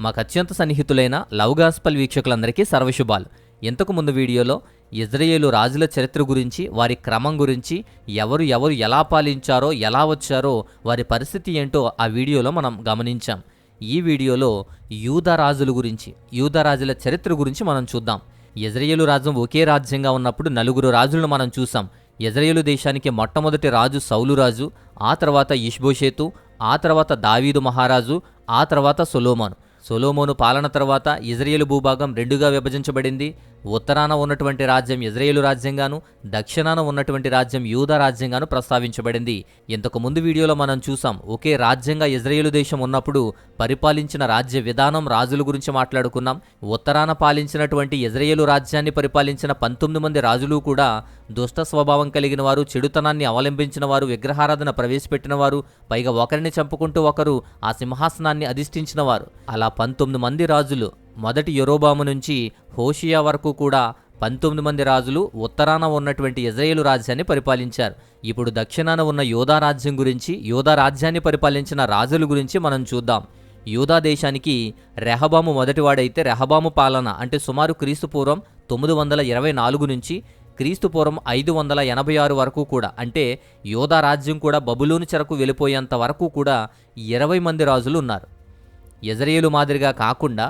మాకు అత్యంత సన్నిహితులైన love gospel వీక్షకులందరికీ సర్వశుభాలు. ఇంతకు ముందు వీడియోలో ఇజ్రాయేలు రాజుల చరిత్ర గురించి, వారి క్రమం గురించి, ఎవరు ఎలా పాలించారో, ఎలా వచ్చారో, వారి పరిస్థితి ఏంటో ఆ వీడియోలో మనం గమనించాం. ఈ వీడియోలో యూదా రాజుల గురించి, యూదా రాజుల చరిత్ర గురించి మనం చూద్దాం. ఇజ్రాయేలు రాజ్యం ఒకే రాజ్యంగా ఉన్నప్పుడు నలుగురు రాజులను మనం చూసాం. ఇజ్రాయేలు దేశానికి మొట్టమొదటి రాజు సౌలు రాజు, ఆ తర్వాత ఇష్బోషేతు, ఆ తర్వాత దావీదు మహారాజు, ఆ తర్వాత సొలొమోను పాలన తర్వాత ఇజ్రాయేలు భూభాగం రెండుగా విభజించబడింది. ఉత్తరాన ఉన్నటువంటి రాజ్యం ఇజ్రాయేలు రాజ్యంగాను, దక్షిణాన ఉన్నటువంటి రాజ్యం యూదా రాజ్యంగాను ప్రస్తావించబడింది. ఇంతకు ముందు వీడియోలో మనం చూసాం, ఒకే రాజ్యంగా ఇజ్రాయేలు దేశం ఉన్నప్పుడు పరిపాలించిన రాజ్య విధానం, రాజుల గురించి మాట్లాడుకున్నాం. ఉత్తరాన పాలించినటువంటి ఇజ్రాయేలు రాజ్యాన్ని పరిపాలించిన 19 మంది రాజులు కూడా దుష్ట స్వభావం కలిగిన వారు, చెడుతనాన్ని అవలంబించిన వారు, విగ్రహారాధన ప్రవేశపెట్టిన వారు, పైగా ఒకరిని చంపుకుంటూ ఒకరు ఆ సింహాసనాన్ని అధిష్ఠించిన వారు. అలా 19 మంది రాజులు, మొదటి యెరోబాము నుంచి హోషియా వరకు కూడా 19 మంది రాజులు ఉత్తరాన ఉన్నటువంటి ఇజ్రాయేలు రాజ్యాన్ని పరిపాలించారు. ఇప్పుడు దక్షిణాన ఉన్న యూదా రాజ్యం గురించి, యూదా రాజ్యాన్ని పరిపాలించిన రాజుల గురించి మనం చూద్దాం. యూదా దేశానికి రెహబాము మొదటివాడైతే, రెహబాము పాలన అంటే సుమారు క్రీస్తుపూర్వం 924 నుంచి క్రీస్తుపూర్వం 586 వరకు కూడా, అంటే యూదా రాజ్యం కూడా బబులోను చెరకు వెళ్ళిపోయేంత వరకు కూడా 20 మంది రాజులు ఉన్నారు. ఇజ్రాయేలు మాదిరిగా కాకుండా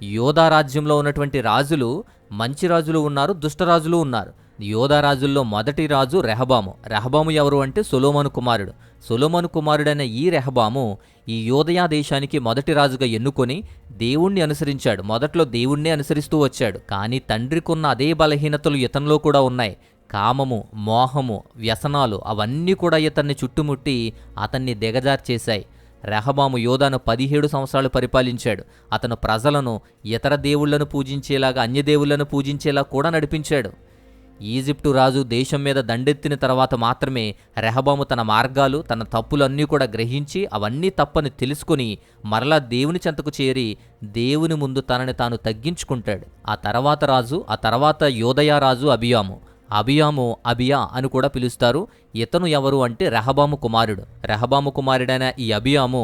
యూదా రాజ్యంలో ఉన్నటువంటి రాజులు మంచి రాజులు ఉన్నారు, దుష్టరాజులు ఉన్నారు. యూదా రాజుల్లో మొదటి రాజు రెహబాము ఎవరు అంటే సొలొమోను కుమారుడైన ఈ రెహబాము ఈ యూదయా దేశానికి మొదటి రాజుగా ఎన్నుకొని దేవుణ్ణి అనుసరించాడు. మొదట్లో దేవుణ్ణే అనుసరిస్తూ వచ్చాడు. కానీ తండ్రికున్న అదే బలహీనతలు ఇతనిలో కూడా ఉన్నాయి. కామము, మోహము, వ్యసనాలు అవన్నీ కూడా ఇతన్ని చుట్టుముట్టి అతన్ని దిగజార్చేశాయి. రెహబాము యూదాను 17 సంవత్సరాలు పరిపాలించాడు. అతను ప్రజలను ఇతర దేవుళ్లను పూజించేలాగా, అన్యదేవుళ్లను పూజించేలా కూడా నడిపించాడు. ఈజిప్టు రాజు దేశం మీద దండెత్తిన తర్వాత మాత్రమే రెహబాము తన మార్గాలు, తన తప్పులన్నీ కూడా గ్రహించి అవన్నీ తప్పని తెలుసుకుని మరలా దేవుని చెంతకు చేరి దేవుని ముందు తనని తాను తగ్గించుకుంటాడు. ఆ తర్వాత యోదయా రాజు అబియా అని కూడా పిలుస్తారు. ఇతను ఎవరు అంటే రెహబాము కుమారుడైన ఈ అబియాము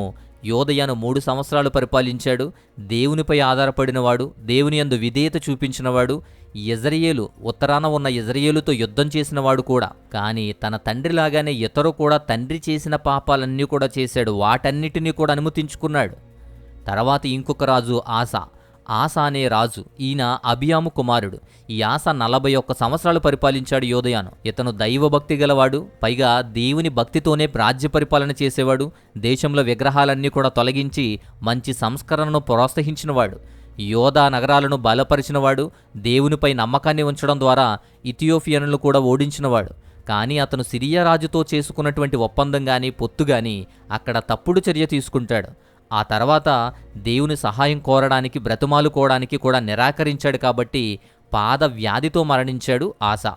యోదయను 3 సంవత్సరాలు పరిపాలించాడు. దేవునిపై ఆధారపడినవాడు, దేవుని యందు విధేయత చూపించినవాడు, ఉత్తరాన ఉన్న ఇజ్రాయేలుతో యుద్ధం చేసినవాడు కూడా. కానీ తన తండ్రిలాగానే ఇతరు కూడా తండ్రి చేసిన పాపాలన్నీ కూడా చేశాడు. వాటన్నిటినీ కూడా అనుమతించుకున్నాడు. తర్వాత ఇంకొక రాజు ఆసా అనే రాజు, ఈయన అబియాము కుమారుడు. ఈ ఆసా 41 సంవత్సరాలు పరిపాలించాడు యోదయాను. ఇతను దైవభక్తి గలవాడు, పైగా దేవుని భక్తితోనే రాజ్య పరిపాలన చేసేవాడు. దేశంలో విగ్రహాలన్నీ కూడా తొలగించి మంచి సంస్కరణను ప్రోత్సహించినవాడు. యోదా నగరాలను బలపరిచినవాడు. దేవునిపై నమ్మకాన్ని ఉంచడం ద్వారా ఇథియోపియన్లను కూడా ఓడించినవాడు. కానీ అతను సిరియా రాజుతో చేసుకున్నటువంటి ఒప్పందం కానీ, పొత్తు కానీ అక్కడ తప్పుడు చర్య తీసుకుంటాడు. ఆ తర్వాత దేవుని సహాయం కోరడానికి, బ్రతుమాలుకోవడానికి కూడా నిరాకరించాడు. కాబట్టి పాద వ్యాధితో మరణించాడు ఆసా.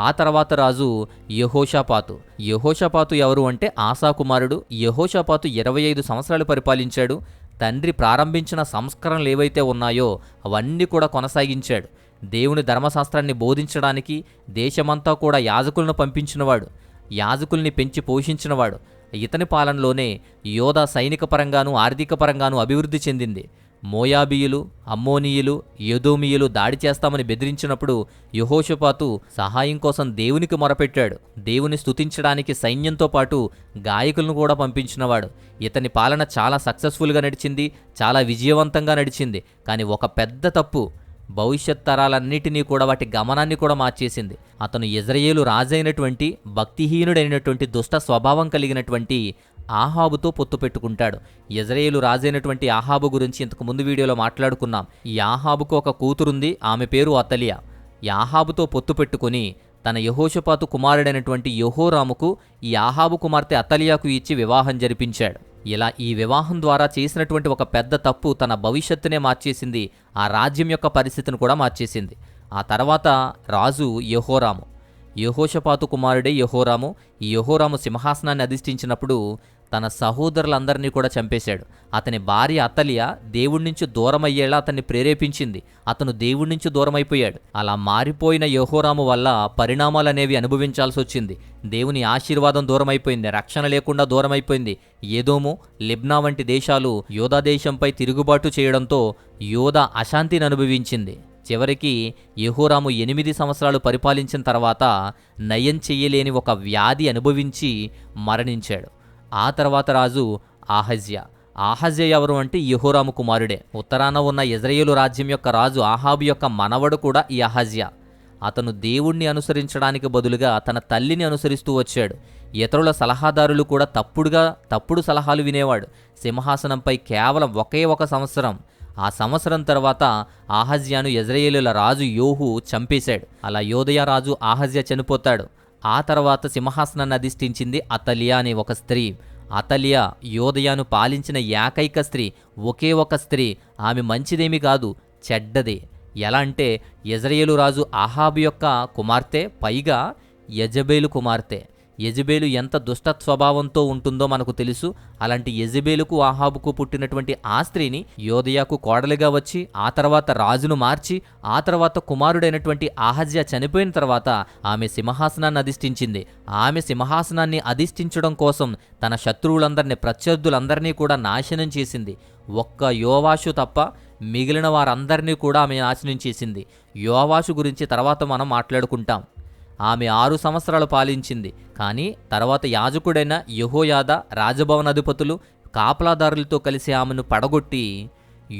ఆ తర్వాత రాజు యెహోషాపాతు ఎవరు అంటే ఆసా కుమారుడు. యెహోషాపాతు 25 సంవత్సరాలు పరిపాలించాడు. తండ్రి ప్రారంభించిన సంస్కరణలు ఏవైతే ఉన్నాయో అవన్నీ కూడా కొనసాగించాడు. దేవుని ధర్మశాస్త్రాన్ని బోధించడానికి దేశమంతా కూడా యాజకులను పంపించినవాడు, యాజకుల్ని పెంచి పోషించినవాడు. ఇతని పాలనలోనే యోదా సైనిక పరంగాను, ఆర్థిక పరంగాను అభివృద్ధి చెందింది. మోయాబీయులు, అమ్మోనీయులు, ఎదోమీయులు దాడి చేస్తామని బెదిరించినప్పుడు యెహోషాపాతు సహాయం కోసం దేవునికి మొరపెట్టాడు. దేవుని స్తుతించడానికి సైన్యంతో పాటు గాయకులను కూడా పంపించినవాడు. ఇతని పాలన చాలా సక్సెస్ఫుల్గా నడిచింది, చాలా విజయవంతంగా నడిచింది. కానీ ఒక పెద్ద తప్పు భవిష్యత్ తరాలన్నిటినీ కూడా, వాటి గమనాన్ని కూడా మార్చేసింది. అతను ఇజ్రాయేలు రాజైనటువంటి, భక్తిహీనుడైనటువంటి, దుష్ట స్వభావం కలిగినటువంటి ఆహాబుతో పొత్తు పెట్టుకుంటాడు. ఇజ్రాయేలు రాజైనటువంటి ఆహాబు గురించి ఇంతకు ముందు వీడియోలో మాట్లాడుకున్నాం. ఈ ఆహాబుకు ఒక కూతురుంది, ఆమె పేరు అతలియా. ఈ ఆహాబుతో పొత్తు పెట్టుకుని తన యెహోషాపాతు కుమారుడైనటువంటి యెహోరాముకు ఈ ఆహాబు కుమార్తె అతలియాకు ఇచ్చి వివాహం జరిపించాడు. ఇలా ఈ వివాహం ద్వారా చేసినటువంటి ఒక పెద్ద తప్పు తన భవిష్యత్తునే మార్చేసింది, ఆ రాజ్యం యొక్క పరిస్థితిని కూడా మార్చేసింది. ఆ తర్వాత రాజు యెహోషాపాతు కుమారుడే యెహోరాము. ఈ యెహోరాము సింహాసనాన్ని అధిష్ఠించినప్పుడు తన సహోదరులందరినీ కూడా చంపేశాడు. అతని భార్య అతలియా దేవుడి నుంచి దూరమయ్యేలా అతన్ని ప్రేరేపించింది. అతను దేవుడి నుంచి దూరమైపోయాడు. అలా మారిపోయిన యెహోరాము వల్ల పరిణామాలనేవి అనుభవించాల్సి వచ్చింది. దేవుని ఆశీర్వాదం దూరమైపోయింది, రక్షణ లేకుండా దూరమైపోయింది. ఏదోము, లిబ్నా వంటి దేశాలు యోధా దేశంపై తిరుగుబాటు చేయడంతో యోధా అశాంతిని అనుభవించింది. చివరికి యెహోరాము 8 సంవత్సరాలు పరిపాలించిన తర్వాత నయం చెయ్యలేని ఒక వ్యాధి అనుభవించి మరణించాడు. ఆ తర్వాత రాజు ఆహజ్యా. ఆహజ్యా ఎవరు అంటే యెహోరాము కుమారుడే. ఉత్తరాన ఉన్న ఇజ్రాయేలు రాజ్యం యొక్క రాజు ఆహాబు యొక్క మనవడు కూడా ఈ అహజ్యా. అతను దేవుణ్ణి అనుసరించడానికి బదులుగా తన తల్లిని అనుసరిస్తూ వచ్చాడు. ఇతరుల సలహాదారులు కూడా తప్పుడు సలహాలు వినేవాడు. సింహాసనంపై కేవలం ఒకే ఒక సంవత్సరం. ఆ సంవత్సరం తర్వాత ఆహజ్యాను యెజ్రెయేలుల రాజు యోహు చంపేశాడు. అలా యోదయ రాజు ఆహజ్యా చనిపోతాడు. ఆ తర్వాత సింహాసనాన్ని అధిష్ఠించింది అతలియా అనే ఒక స్త్రీ. అతలియా యోదయను పాలించిన ఏకైక స్త్రీ, ఒకే ఒక స్త్రీ. ఆమె మంచిదేమీ కాదు, చెడ్డదే. ఎలా అంటే యెజ్రెయేలు రాజు ఆహాబు యొక్క కుమార్తె, పైగా యెజబేలు కుమార్తె. యెజబేలు ఎంత దుష్ట స్వభావంతో ఉంటుందో మనకు తెలుసు. అలాంటి యెజబేలుకు ఆహాబుకు పుట్టినటువంటి ఆ స్త్రీని యోదయకు కోడలిగా వచ్చి ఆ తర్వాత రాజును మార్చి ఆ తర్వాత కుమారుడైనటువంటి ఆహజ్యా చనిపోయిన తర్వాత ఆమె సింహాసనాన్ని అధిష్ఠించింది. ఆమె సింహాసనాన్ని అధిష్ఠించడం కోసం తన శత్రువులందరినీ, ప్రత్యర్థులందరినీ కూడా నాశనం చేసింది. ఒక్క యోవాషు తప్ప మిగిలిన వారందరినీ కూడా ఆమె నాశనం చేసింది. యోవాషు గురించి తర్వాత మనం మాట్లాడుకుంటాం. ఆమె 6 సంవత్సరాలు పాలించింది. కానీ తర్వాత యాజకుడైన యెహోయాదా రాజభవనాధిపతులు కాపలాదారులతో కలిసి ఆమెను పడగొట్టి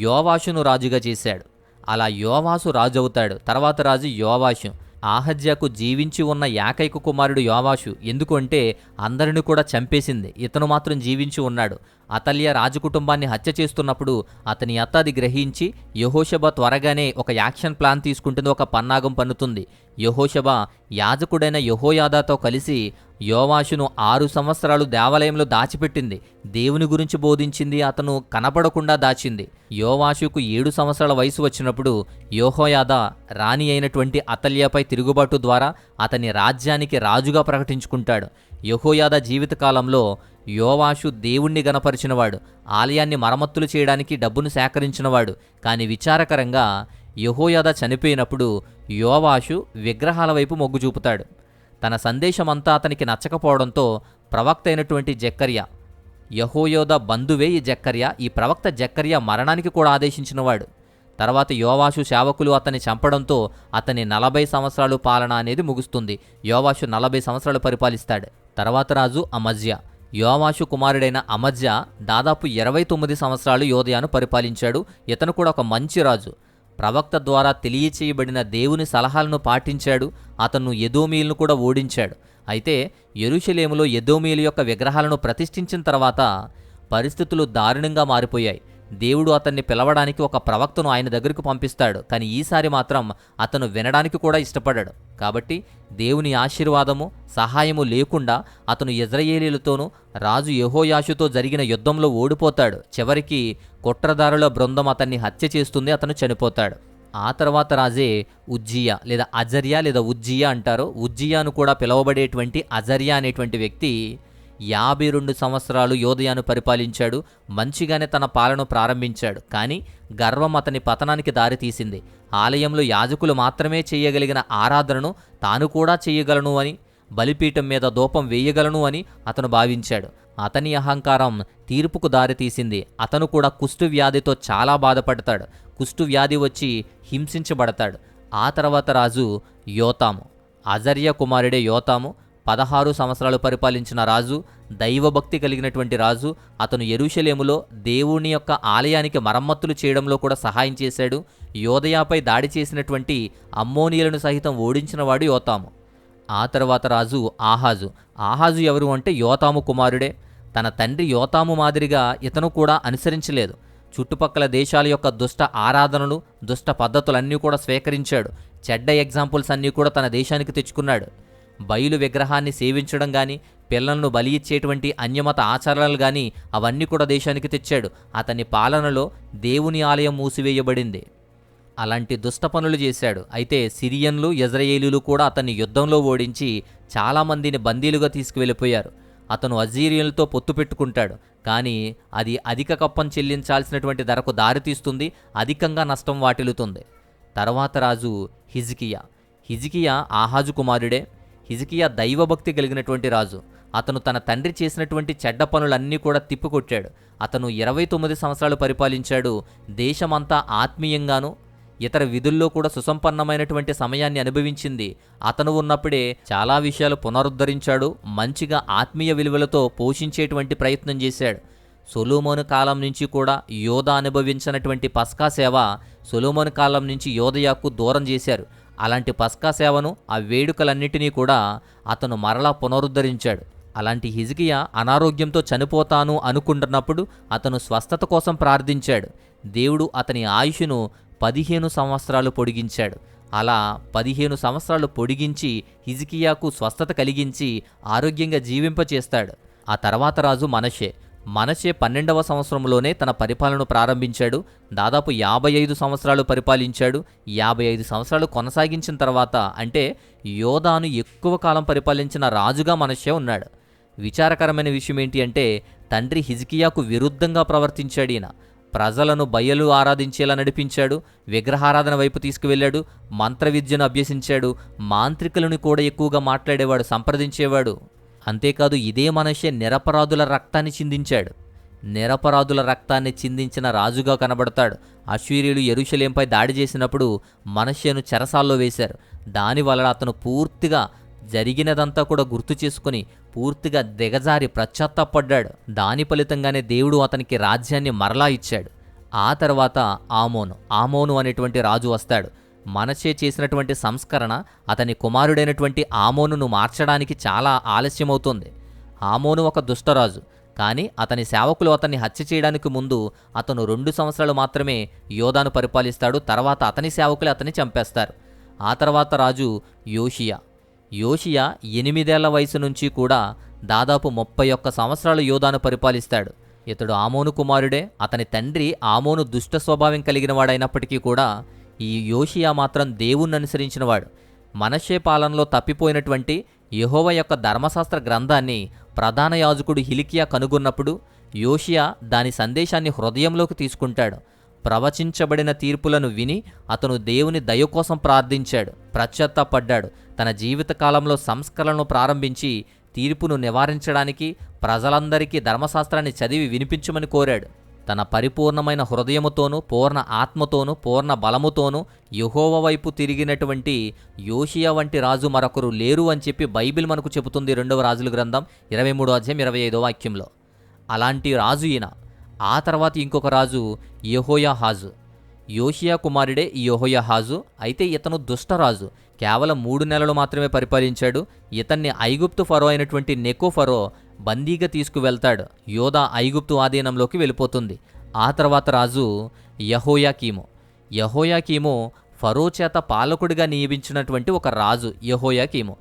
యోవాషును రాజుగా చేశాడు. అలా యోవాషు రాజు అవుతాడు. తర్వాత రాజు యోవాషు. ఆహజ్యాకు జీవించి ఉన్న ఏకైక కుమారుడు యోవాషు. ఎందుకంటే అందరిని కూడా చంపేసింది, ఇతను మాత్రం జీవించి ఉన్నాడు. అతల్య రాజకుటుంబాన్ని హత్య చేస్తున్నప్పుడు అతని అత్త అది గ్రహించి యెహోషబ త్వరగానే ఒక యాక్షన్ ప్లాన్ తీసుకుంటుంది, ఒక పన్నాగం పన్నుతుంది. యెహోషబ యాజకుడైన యెహోయాదాతో కలిసి యోవాషును 6 సంవత్సరాలు దేవాలయంలో దాచిపెట్టింది. దేవుని గురించి బోధించింది, అతను కనపడకుండా దాచింది. యోవాషుకు 7 సంవత్సరాల వయసు వచ్చినప్పుడు యెహోయాదా రాణి అయినటువంటి అతల్యపై తిరుగుబాటు ద్వారా అతని రాజ్యానికి రాజుగా ప్రకటించుకుంటాడు. యెహోయాదా జీవితకాలంలో యోవాషు దేవుణ్ణి గణపరిచినవాడు, ఆలయాన్ని మరమ్మతులు చేయడానికి డబ్బును సేకరించినవాడు. కానీ విచారకరంగా యెహోయాదా చనిపోయినప్పుడు యోవాషు విగ్రహాల వైపు మొగ్గు చూపుతాడు. తన సందేశమంతా అతనికి నచ్చకపోవడంతో ప్రవక్త అయినటువంటి జెకర్యా, యెహోయాదా బంధువే ఈ జెకర్యా, ఈ ప్రవక్త జెకర్యా మరణానికి కూడా ఆదేశించినవాడు. తర్వాత యోవాషు సేవకులు అతన్ని చంపడంతో అతని 40 సంవత్సరాలు పాలన అనేది ముగుస్తుంది. యోవాషు 40 సంవత్సరాలు పరిపాలిస్తాడు. తర్వాత రాజు అమజ్యా. యోవాషు కుమారుడైన అమజ్యా దాదాపు 29 సంవత్సరాలు యోదయను పరిపాలించాడు. ఇతను కూడా ఒక మంచి రాజు. ప్రవక్త ద్వారా తెలియచేయబడిన దేవుని సలహాలను పాటించాడు. అతను ఎదోమీయులను కూడా ఓడించాడు. అయితే యెరూషలేములో ఎదోమీయుల యొక్క విగ్రహాలను ప్రతిష్ఠించిన తర్వాత పరిస్థితులు దారుణంగా మారిపోయాయి. దేవుడు అతన్ని పిలవడానికి ఒక ప్రవక్తను ఆయన దగ్గరకు పంపిస్తాడు. కానీ ఈసారి మాత్రం అతను వినడానికి కూడా ఇష్టపడాడు. కాబట్టి దేవుని ఆశీర్వాదము, సహాయము లేకుండా అతను యెజ్రెయేలీలతోనూ రాజు యెహోయాషుతో జరిగిన యుద్ధంలో ఓడిపోతాడు. చివరికి కుట్రదారుల బృందం అతన్ని హత్య చేస్తుంది, అతను చనిపోతాడు. ఆ తర్వాత రాజే ఉజ్జియా లేదా అజర్యా లేదా ఉజ్జియా అంటారు. ఉజ్జియాను కూడా పిలువబడేటువంటి అజర్యా అనేటువంటి వ్యక్తి 52 సంవత్సరాలు యోదయను పరిపాలించాడు. మంచిగానే తన పాలన ప్రారంభించాడు. కానీ గర్వం అతని పతనానికి దారితీసింది. ఆలయంలో యాజకులు మాత్రమే చేయగలిగిన ఆరాధనను తాను కూడా చేయగలను అని, బలిపీఠం మీద ధూపం వేయగలను అని అతను భావించాడు. అతని అహంకారం తీర్పుకు దారితీసింది. అతను కూడా కుష్టు వ్యాధితో చాలా బాధపడతాడు. కుష్టు వ్యాధి వచ్చి హింసించబడతాడు. ఆ తర్వాత రాజు యోతాము. అజర్యా కుమారుడే యోతాము. 16 సంవత్సరాలు పరిపాలించిన రాజు, దైవభక్తి కలిగినటువంటి రాజు. అతను యెరూషలేములో దేవుని యొక్క ఆలయానికి మరమ్మతులు చేయడంలో కూడా సహాయం చేశాడు. యోదయపై దాడి చేసినటువంటి అమ్మోనీయులను సహితం ఓడించినవాడు యోతాము. ఆ తర్వాత రాజు ఆహాజు. ఆహాజు ఎవరు అంటే యోతాము కుమారుడే. తన తండ్రి యోతాము మాదిరిగా ఇతను కూడా అనుసరించలేదు. చుట్టుపక్కల దేశాల యొక్క దుష్ట ఆరాధనలు, దుష్ట పద్ధతులన్నీ కూడా స్వీకరించాడు. చెడ్డ ఎగ్జాంపుల్స్ అన్నీ కూడా తన దేశానికి తెచ్చుకున్నాడు. బయలు విగ్రహాన్ని సేవించడం కానీ, పిల్లలను బలి ఇచ్చేటువంటి అన్యమత ఆచారాలు కానీ అవన్నీ కూడా దేశానికి తెచ్చాడు. అతని పాలనలో దేవుని ఆలయం మూసివేయబడింది. అలాంటి దుష్ట పనులు చేశాడు. అయితే సిరియన్లు, యెజ్రెయేలీలు కూడా అతన్ని యుద్ధంలో ఓడించి చాలామందిని బందీలుగా తీసుకువెళ్ళిపోయారు. అతను అజీరియలతో పొత్తు పెట్టుకుంటాడు. కానీ అది అధిక కప్పం చెల్లించాల్సినటువంటి ధరకు దారితీస్తుంది, అధికంగా నష్టం వాటిల్లుతుంది. తర్వాత రాజు హిజ్కియా. హిజ్కియా ఆహాజు కుమారుడే. హిజ్కియా దైవభక్తి కలిగినటువంటి రాజు. అతను తన తండ్రి చేసినటువంటి చెడ్డ పనులన్నీ కూడా తిప్పికొట్టాడు. అతను 29 సంవత్సరాలు పరిపాలించాడు. దేశమంతా ఆత్మీయంగాను ఇతర విధుల్లో కూడా సుసంపన్నమైనటువంటి సమయాన్ని అనుభవించింది. అతను ఉన్నప్పుడే చాలా విషయాలు పునరుద్ధరించాడు. మంచిగా ఆత్మీయ విలువలతో పోషించేటువంటి ప్రయత్నం చేశాడు. సొలొమోను కాలం నుంచి కూడా యోధా అనుభవించినటువంటి పస్కా సేవ సొలొమోను కాలం నుంచి యోదయాకు దూరం చేశారు. అలాంటి పస్కా సేవను, ఆ వేడుకలన్నిటినీ కూడా అతను మరలా పునరుద్ధరించాడు. అలాంటి హిజ్కియా అనారోగ్యంతో చనిపోతాను అనుకుంటున్నప్పుడు అతను స్వస్థత కోసం ప్రార్థించాడు. దేవుడు అతని ఆయుష్ను 15 సంవత్సరాలు పొడిగించాడు. అలా 15 సంవత్సరాలు పొడిగించి హిజ్కియాకు స్వస్థత కలిగించి ఆరోగ్యంగా జీవింపచేస్తాడు. ఆ తర్వాత రాజు మనషే. 12వ సంవత్సరంలోనే తన పరిపాలన ప్రారంభించాడు. దాదాపు 55 సంవత్సరాలు పరిపాలించాడు. 55 సంవత్సరాలు కొనసాగించిన తర్వాత, అంటే యోధాను ఎక్కువ కాలం పరిపాలించిన రాజుగా మనషే ఉన్నాడు. విచారకరమైన విషయం ఏంటి అంటే, తండ్రి హిజ్కియాకు విరుద్ధంగా ప్రవర్తించాడు ఈయన. ప్రజలను బయలు ఆరాధించేలా నడిపించాడు, విగ్రహారాధన వైపు తీసుకువెళ్ళాడు, మంత్ర విద్యను అభ్యసించాడు, మాంత్రికులను కూడా ఎక్కువగా మాట్లాడేవాడు, సంప్రదించేవాడు. అంతేకాదు ఇదే మనషే నిరపరాధుల రక్తాన్ని చిందించాడు. నిరపరాధుల రక్తాన్ని చిందించిన రాజుగా కనబడతాడు. అశ్షూరీయులు యెరూషలేంపై దాడి చేసినప్పుడు మనషేను చెరసాల్లో వేశారు. దానివల్ల అతను పూర్తిగా జరిగినదంతా కూడా గుర్తు చేసుకుని పూర్తిగా దిగజారి పశ్చాత్తాపడ్డాడు. దాని ఫలితంగానే దేవుడు అతనికి రాజ్యాన్ని మరలా ఇచ్చాడు. ఆ తర్వాత ఆమోను అనేటువంటి రాజు వస్తాడు. మనషే చేసినటువంటి సంస్కరణ అతని కుమారుడైనటువంటి ఆమోనును మార్చడానికి చాలా ఆలస్యమవుతుంది. ఆమోను ఒక దుష్టరాజు. కానీ అతని సేవకులు అతన్ని హత్య చేయడానికి ముందు అతను 2 సంవత్సరాలు మాత్రమే యోధాను పరిపాలిస్తాడు. తర్వాత అతని సేవకులు అతన్ని చంపేస్తారు. ఆ తర్వాత రాజు యోషియా. 8 ఏళ్ల వయసు నుంచి కూడా దాదాపు 31 సంవత్సరాలు యోధాను పరిపాలిస్తాడు. ఇతడు ఆమోను కుమారుడే. అతని తండ్రి ఆమోను దుష్ట స్వభావం కలిగిన వాడైనప్పటికీ కూడా ఈ యోషియా మాత్రం దేవుణ్ణి అనుసరించినవాడు. మనషే పాలనలో తప్పిపోయినటువంటి యెహోవా యొక్క ధర్మశాస్త్ర గ్రంథాన్ని ప్రధాన యాజకుడు హిల్కీయా కనుగొన్నప్పుడు యోషియా దాని సందేశాన్ని హృదయంలోకి తీసుకుంటాడు. ప్రవచించబడిన తీర్పులను విని అతను దేవుని దయ కోసం ప్రార్థించాడు, పశ్చాత్తాపడ్డాడు. తన జీవితకాలంలో సంస్కరణను ప్రారంభించి తీర్పును నివారించడానికి ప్రజలందరికీ ధర్మశాస్త్రాన్ని చదివి వినిపించమని కోరాడు. తన పరిపూర్ణమైన హృదయముతోనూ, పూర్ణ ఆత్మతోనూ, పూర్ణ బలముతోనూ యెహోవా వైపు తిరిగినటువంటి యోషియా వంటి రాజు మరొకరు లేరు అని చెప్పి బైబిల్ మనకు చెబుతుంది. 2వ రాజుల గ్రంథం 23వ అధ్యాయం 25వ వాక్యంలో. అలాంటి రాజు ఈయన. ఆ తర్వాత ఇంకొక రాజు యెహోయాహాజు. యోషియా కుమారుడే ఈ యెహోయాహాజు. అయితే ఇతను దుష్టరాజు. కేవలం 3 నెలలు మాత్రమే పరిపాలించాడు. ఇతన్ని ఐగుప్తు ఫరో అయినటువంటి నెకో ఫరో బందీగా తీసుకువెళ్తాడు. యోధా ఐగుప్తు ఆధీనంలోకి వెళ్ళిపోతుంది. ఆ తర్వాత రాజు యెహోయాకీము. యెహోయాకీము ఫరో చేత పాలకుడిగా నియమించినటువంటి ఒక రాజు యెహోయాకీము.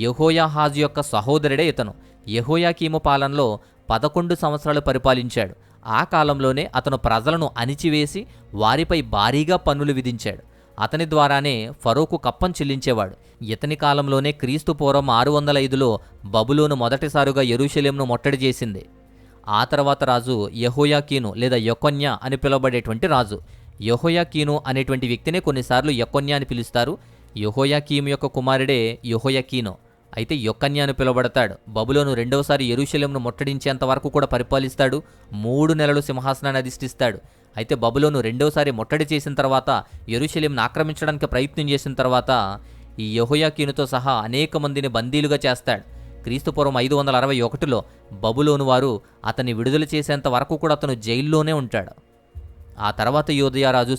యెహోయాహాజు యొక్క సహోదరుడే ఇతను. యెహోయాకీము పాలనలో 11 సంవత్సరాలు పరిపాలించాడు. ఆ కాలంలోనే అతను ప్రజలను అణిచివేసి వారిపై భారీగా పన్నులు విధించాడు. అతని ద్వారానే ఫరోకు కప్పం చెల్లించేవాడు. ఇతని కాలంలోనే క్రీస్తు పూర్వం 605లో బబులోను మొదటిసారిగా యెరూషలేమును ముట్టడి చేసింది. ఆ తర్వాత రాజు యెహోయాకీను లేదా యెకొన్యా అని పిలువబడేటువంటి రాజు. యెహోయాకీను అనేటువంటి వ్యక్తినే కొన్నిసార్లు యెకొన్యా అని పిలుస్తారు. యెహోయాకీము యొక్క కుమారుడే యెహోయాకీను. అయితే యెకొన్యా అని పిలువబడతాడు. బబులోను రెండవసారి యెరూషలేమును ముట్టడించేంత వరకు కూడా పరిపాలిస్తాడు. 3 నెలలు సింహాసనాన్ని అధిష్ఠిస్తాడు. అయితే బబులోను రెండవసారి ముట్టడి చేసిన తర్వాత, యెరూషలేమును ఆక్రమించడానికి ప్రయత్నం చేసిన తర్వాత ఈ యెహోయాకీనుతో సహా అనేక మందిని బందీలుగా చేస్తాడు. క్రీస్తుపూర్వం 561లో బబులోను వారు అతన్ని విడుదల చేసేంత వరకు కూడా అతను జైల్లోనే ఉంటాడు. ఆ తర్వాత యోదయ రాజు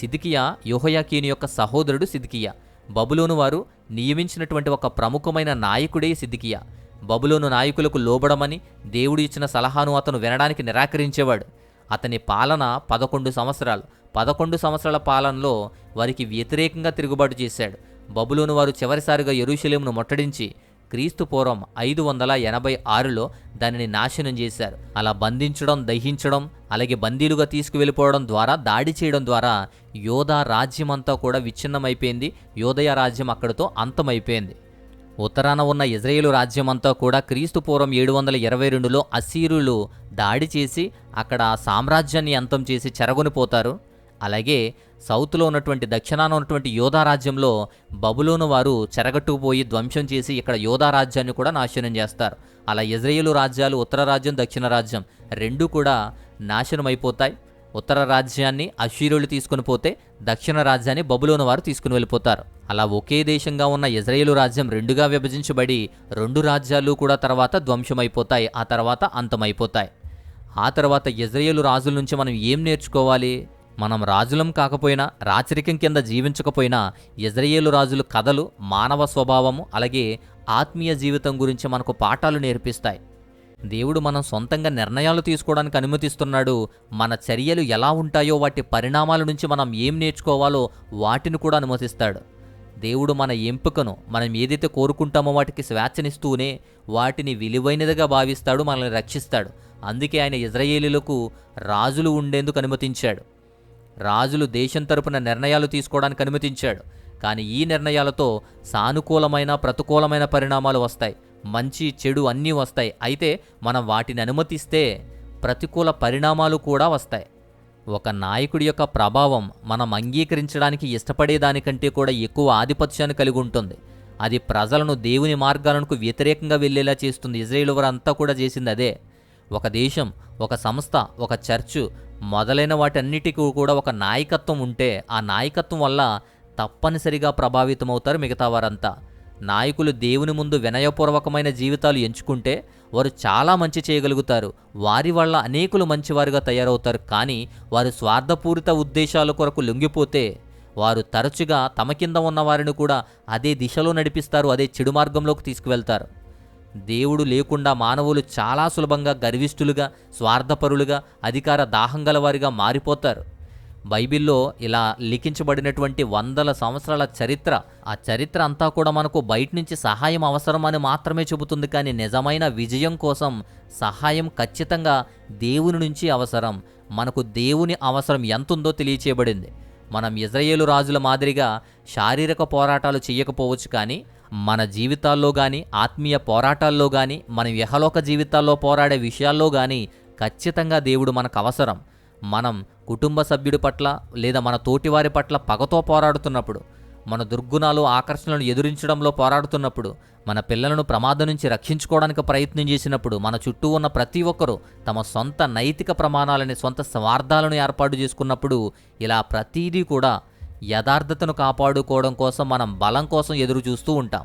సిద్కియా యెహోయాకీను యొక్క సహోదరుడు సిద్కియా. బబులోను వారు నియమించినటువంటి ఒక ప్రముఖమైన నాయకుడే సిద్కియా. బబులోను నాయకులకు లోబడమని దేవుడు ఇచ్చిన సలహాను అతను వినడానికి నిరాకరించేవాడు. అతని పాలన 11 సంవత్సరాలు. 11 సంవత్సరాల పాలనలో వారికి వ్యతిరేకంగా తిరుగుబాటు చేశాడు. బబులోను వారు చివరిసారిగా యెరూషలేమును ముట్టడించి క్రీస్తు పూర్వం 586లో దానిని నాశనం చేశారు. అలా బంధించడం, దహించడం, అలాగే బందీలుగా తీసుకువెళ్ళిపోవడం ద్వారా, దాడి చేయడం ద్వారా యోధా రాజ్యమంతా కూడా విచ్ఛిన్నమైపోయింది. యోదయ రాజ్యం అక్కడితో అంతమైపోయింది. ఉత్తరాన ఉన్న ఇజ్రాయేలు రాజ్యమంతా కూడా క్రీస్తు పూర్వం 722లో అస్సీరులు దాడి చేసి అక్కడ సామ్రాజ్యాన్ని అంతం చేసి చెరగొనిపోతారు. అలాగే సౌత్లో ఉన్నటువంటి దక్షిణాన ఉన్నటువంటి యోధా రాజ్యంలో బబులోను వారు చెరగట్టుకుపోయి ధ్వంసం చేసి ఇక్కడ యోధా రాజ్యాన్ని కూడా నాశనం చేస్తారు. అలా ఇజ్రాయేలు రాజ్యాలు ఉత్తర రాజ్యం దక్షిణ రాజ్యం రెండూ కూడా నాశనం అయిపోతాయి. ఉత్తర రాజ్యాన్ని అశ్షూరీయులు తీసుకుని పోతే దక్షిణ రాజ్యాన్ని బబులోను వారు తీసుకుని వెళ్ళిపోతారు. అలా ఒకే దేశంగా ఉన్న ఇజ్రాయేలు రాజ్యం రెండుగా విభజించబడి రెండు రాజ్యాలు కూడా తర్వాత ధ్వంసమైపోతాయి, ఆ తర్వాత అంతమైపోతాయి. ఆ తర్వాత ఇజ్రాయేలు రాజుల నుంచి మనం ఏం నేర్చుకోవాలి? మనం రాజులం కాకపోయినా రాచరికం కింద జీవించకపోయినా ఇజ్రాయేలు రాజుల కథలు మానవ స్వభావము అలాగే ఆత్మీయ జీవితం గురించి మనకు పాఠాలు నేర్పిస్తాయి. దేవుడు మనం సొంతంగా నిర్ణయాలు తీసుకోవడానికి అనుమతిస్తున్నాడు. మన చర్యలు ఎలా ఉంటాయో వాటి పరిణామాల నుంచి మనం ఏం నేర్చుకోవాలో వాటిని కూడా అనుమతిస్తాడు. దేవుడు మన ఎంపికను మనం ఏదైతే కోరుకుంటామో వాటికి స్వేచ్ఛనిస్తూనే వాటిని విలువైనదిగా భావిస్తాడు, మనల్ని రక్షిస్తాడు. అందుకే ఆయన ఇజ్రాయేలీలకు రాజులు ఉండేందుకు అనుమతించాడు. రాజులు దేశం తరపున నిర్ణయాలు తీసుకోవడానికి అనుమతించాడు. కానీ ఈ నిర్ణయాలతో సానుకూలమైన ప్రతికూలమైన పరిణామాలు వస్తాయి, మంచి చెడు అన్నీ వస్తాయి. అయితే మనం వాటిని అనుమతిస్తే ప్రతికూల పరిణామాలు కూడా వస్తాయి. ఒక నాయకుడి యొక్క ప్రభావం మనం అంగీకరించడానికి ఇష్టపడేదానికంటే కూడా ఎక్కువ ఆధిపత్యాన్ని కలిగి ఉంటుంది. అది ప్రజలను దేవుని మార్గాలకు వ్యతిరేకంగా వెళ్ళేలా చేస్తుంది. ఇజ్రాయేలు వారంతా కూడా చేసింది అదే. ఒక దేశం, ఒక సంస్థ, ఒక చర్చు మొదలైన వాటన్నిటికీ కూడా ఒక నాయకత్వం ఉంటే ఆ నాయకత్వం వల్ల తప్పనిసరిగా ప్రభావితమవుతారు మిగతా వారంతా. నాయకులు దేవుని ముందు వినయపూర్వకమైన జీవితాలు ఎంచుకుంటే వారు చాలా మంచి చేయగలుగుతారు. వారి వల్ల అనేకులు మంచివారుగా తయారవుతారు. కానీ వారు స్వార్థపూరిత ఉద్దేశాల కొరకు లొంగిపోతే వారు తరచుగా తమ కింద ఉన్న వారిని కూడా అదే దిశలో నడిపిస్తారు, అదే చెడు మార్గంలోకి తీసుకువెళ్తారు. దేవుడు లేకుండా మానవులు చాలా సులభంగా గర్విష్ఠులుగా, స్వార్థపరులుగా, అధికార దాహం గలవారిగా మారిపోతారు. బైబిల్లో ఇలా లిఖించబడినటువంటి వందల సంవత్సరాల చరిత్ర, ఆ చరిత్ర అంతా కూడా మనకు బయట నుంచి సహాయం అవసరమని మాత్రమే చెబుతుంది. కానీ నిజమైన విజయం కోసం సహాయం ఖచ్చితంగా దేవుని నుంచి అవసరం. మనకు దేవుని అవసరం ఎంతుందో తెలియచేయబడింది. మనం ఇజ్రాయేలు రాజుల మాదిరిగా శారీరక పోరాటాలు చేయకపోవచ్చు, కానీ మన జీవితాల్లో కానీ ఆత్మీయ పోరాటాల్లో కానీ మన యహలోక జీవితాల్లో పోరాడే విషయాల్లో కానీ ఖచ్చితంగా దేవుడు మనకు అవసరం. మనం కుటుంబ సభ్యుడి పట్ల లేదా మన తోటివారి పట్ల పగతో పోరాడుతున్నప్పుడు, మన దుర్గుణాలు ఆకర్షణలను ఎదురించడంలో పోరాడుతున్నప్పుడు, మన పిల్లలను ప్రమాదం నుంచి రక్షించుకోవడానికి ప్రయత్నం చేసినప్పుడు, మన చుట్టూ ఉన్న ప్రతి ఒక్కరూ తమ సొంత నైతిక ప్రమాణాలని, సొంత స్వార్థాలను ఏర్పాటు చేసుకున్నప్పుడు ఇలా ప్రతీదీ కూడా యథార్థతను కాపాడుకోవడం కోసం మనం బలం కోసం ఎదురు చూస్తూ ఉంటాం.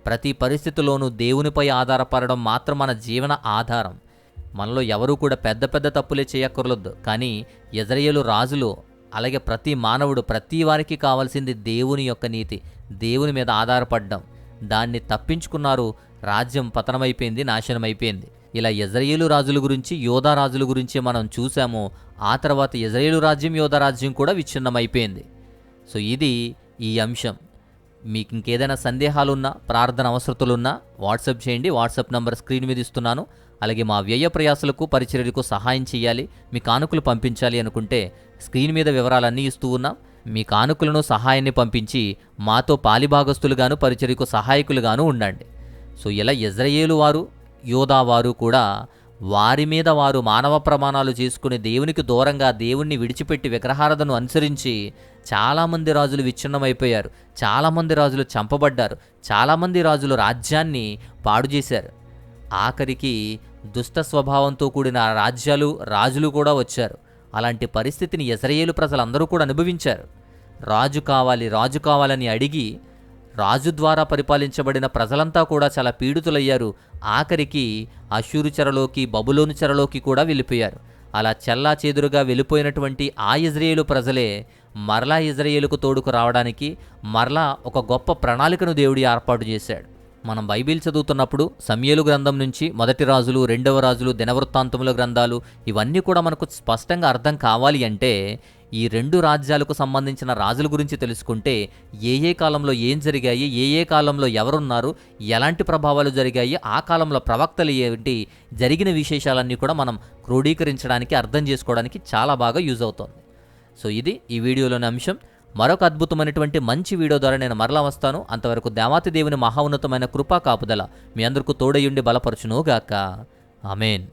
ప్రతి పరిస్థితిలోనూ దేవునిపై ఆధారపడడం మాత్రం మన జీవన ఆధారం. మనలో ఎవరూ కూడా పెద్ద పెద్ద తప్పులే చేయక్కర్లేదు. కానీ ఇజ్రాయేలు రాజులు అలాగే ప్రతి మానవుడు, ప్రతి వారికి కావాల్సింది దేవుని యొక్క నీతి, దేవుని మీద ఆధారపడడం. దాన్ని తప్పించుకున్నారు, రాజ్యం పతనమైపోయింది, నాశనమైపోయింది. ఇలా ఇజ్రాయేలు రాజుల గురించి, యోధా రాజుల గురించి మనం చూసాము. ఆ తర్వాత ఇజ్రాయేలు రాజ్యం, యోధా రాజ్యం కూడా విచ్ఛిన్నమైపోయింది. సో ఇది ఈ అంశం. మీకు ఇంకేదైనా సందేహాలున్నా, ప్రార్థన అవసరతలున్నా వాట్సాప్ చేయండి. వాట్సాప్ నంబర్ స్క్రీన్ మీద ఇస్తున్నాను. అలాగే మా వ్యయ ప్రయాసలకు పరిచర్యలకు సహాయం చేయాలి, మీ కానుకలు పంపించాలి అనుకుంటే స్క్రీన్ మీద వివరాలన్నీ ఇస్తూ ఉన్నాం. మీ కానుకలను సహాయాన్ని పంపించి మాతో పాలిభాగస్తులుగాను పరిచర్యకు సహాయకులుగాను ఉండండి. సో ఇలా ఇజ్రాయేలు వారు, యోధా వారు కూడా వారి మీద వారు మానవ ప్రమాణాలు చేసుకుని దేవునికి దూరంగా, దేవుణ్ణి విడిచిపెట్టి విగ్రహారాధనను అనుసరించి చాలామంది రాజులు విచ్ఛిన్నమైపోయారు. చాలామంది రాజులు చంపబడ్డారు. చాలామంది రాజులు రాజ్యాన్ని పాడు చేశారు. ఆఖరికి దుష్ట స్వభావంతో కూడిన రాజులు కూడా వచ్చారు. అలాంటి పరిస్థితిని ఇజ్రాయేలు ప్రజలందరూ కూడా అనుభవించారు. రాజు కావాలని అడిగి రాజు ద్వారా పరిపాలించబడిన ప్రజలంతా కూడా చాలా పీడితులయ్యారు. ఆఖరికి అష్షూరు చెరలోకి, బబులోను చెరలోకి కూడా వెళ్ళిపోయారు. అలా చెల్లా చెదురుగా వెళ్ళిపోయినటువంటి ఆ ఇజ్రాయేలు ప్రజలే మరలా ఇజ్రాయేలుకు తోడుకు రావడానికి మరలా ఒక గొప్ప ప్రణాళికను దేవుడు ఏర్పాటు చేశాడు. మనం బైబిల్ చదువుతున్నప్పుడు సమూయేలు గ్రంథం నుంచి మొదటి రాజులు, రెండవ రాజులు, దినవృత్తాంతముల గ్రంథాలు ఇవన్నీ కూడా మనకు స్పష్టంగా అర్థం కావాలి అంటే ఈ రెండు రాజ్యాలకు సంబంధించిన రాజుల గురించి తెలుసుకుంటే ఏ కాలంలో ఏం జరిగాయి, ఏ కాలంలో ఎవరున్నారు, ఎలాంటి ప్రభావాలు జరిగాయి, ఆ కాలంలో ప్రవక్తలు ఏంటి, జరిగిన విశేషాలన్నీ కూడా మనం క్రోడీకరించడానికి, అర్థం చేసుకోవడానికి చాలా బాగా యూజ్ అవుతుంది. సో ఇది ఈ వీడియోలోని అంశం. మరొక అద్భుతమైనటువంటి మంచి వీడియో ద్వారా నేను మరలా వస్తాను. అంతవరకు దేవాతి దేవుని మహా ఉన్నతమైన కృపా కాపుదల మీ అందరికీ తోడయుండి బలపరచునుగాక. ఆమేన్.